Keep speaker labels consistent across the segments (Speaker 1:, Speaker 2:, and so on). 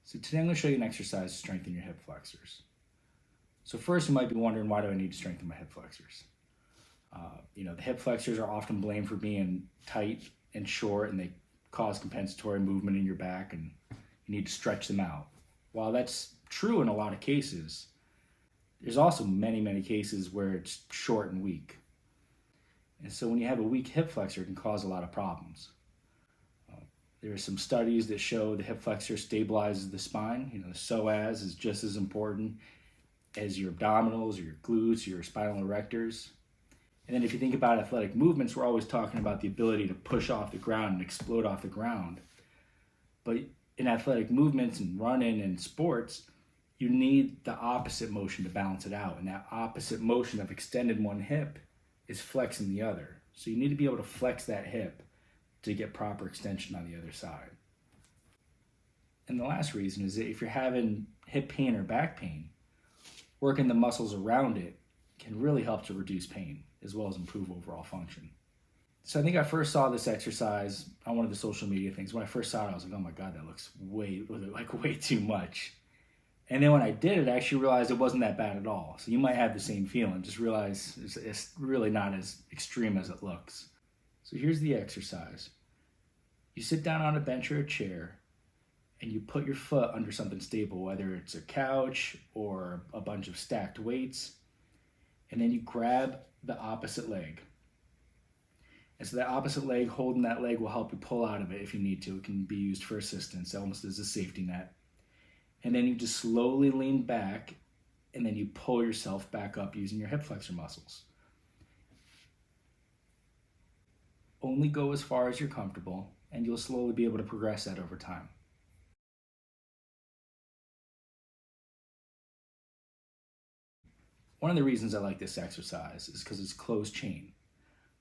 Speaker 1: So today I'm going to show you an exercise to strengthen your hip flexors. So first you might be wondering, why do I need to strengthen my hip flexors? The hip flexors are often blamed for being tight and short, and they cause compensatory movement in your back, and you need to stretch them out. While that's true in a lot of cases, there's also many cases where it's short and weak. And so when you have a weak hip flexor, it can cause a lot of problems. There are some studies that show the hip flexor stabilizes the spine. The psoas is just as important as your abdominals, or your glutes, your spinal erectors. And then if you think about athletic movements, we're always talking about the ability to push off the ground and explode off the ground. But in athletic movements and running and sports, you need the opposite motion to balance it out. And that opposite motion of extending one hip is flexing the other. So you need to be able to flex that hip to get proper extension on the other side. And the last reason is that if you're having hip pain or back pain, working the muscles around it can really help to reduce pain as well as improve overall function. So I think I first saw this exercise on one of the social media things. When I first saw it, I was like, oh my God, that looks way too much. And then when I did it, I actually realized it wasn't that bad at all. So you might have the same feeling, just realize it's really not as extreme as it looks. So here's the exercise. You sit down on a bench or a chair, and you put your foot under something stable, whether it's a couch or a bunch of stacked weights, and then you grab the opposite leg. And so that opposite leg, holding that leg, will help you pull out of it if you need to. It can be used for assistance, almost as a safety net. And then you just slowly lean back, and then you pull yourself back up using your hip flexor muscles. Only go as far as you're comfortable, and you'll slowly be able to progress that over time. One of the reasons I like this exercise is because it's closed chain.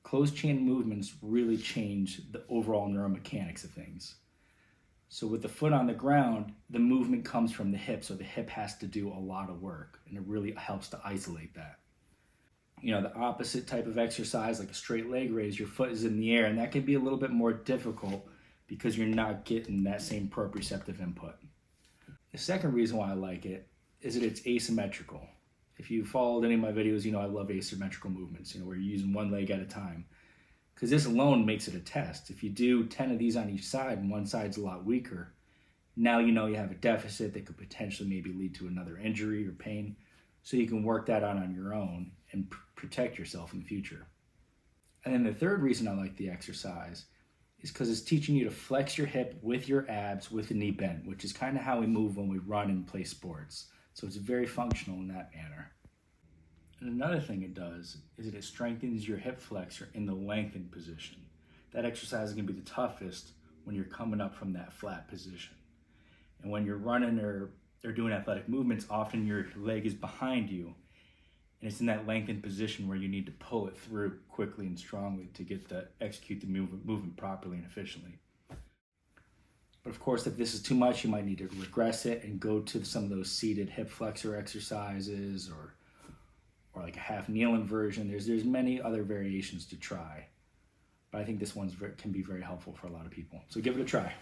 Speaker 1: Closed chain movements really change the overall neuromechanics of things. So with the foot on the ground, the movement comes from the hip, so the hip has to do a lot of work, and it really helps to isolate that. The opposite type of exercise, like a straight leg raise, your foot is in the air, and that can be a little bit more difficult because you're not getting that same proprioceptive input. The second reason why I like it is that it's asymmetrical. If you followed any of my videos, I love asymmetrical movements, where you're using one leg at a time. Because this alone makes it a test. If you do 10 of these on each side and one side's a lot weaker, now you have a deficit that could potentially maybe lead to another injury or pain. So you can work that out on your own and protect yourself in the future. And then the third reason I like the exercise is because it's teaching you to flex your hip with your abs with the knee bent, which is kind of how we move when we run and play sports. So it's very functional in that manner. And another thing it does is that it strengthens your hip flexor in the lengthened position. That exercise is going to be the toughest when you're coming up from that flat position. And when you're running or doing athletic movements, often your leg is behind you, and it's in that lengthened position where you need to pull it through quickly and strongly to execute the movement properly and efficiently. But of course, if this is too much, you might need to regress it and go to some of those seated hip flexor exercises or like a half kneeling version. There's many other variations to try, but I think this one can be very helpful for a lot of people. So give it a try.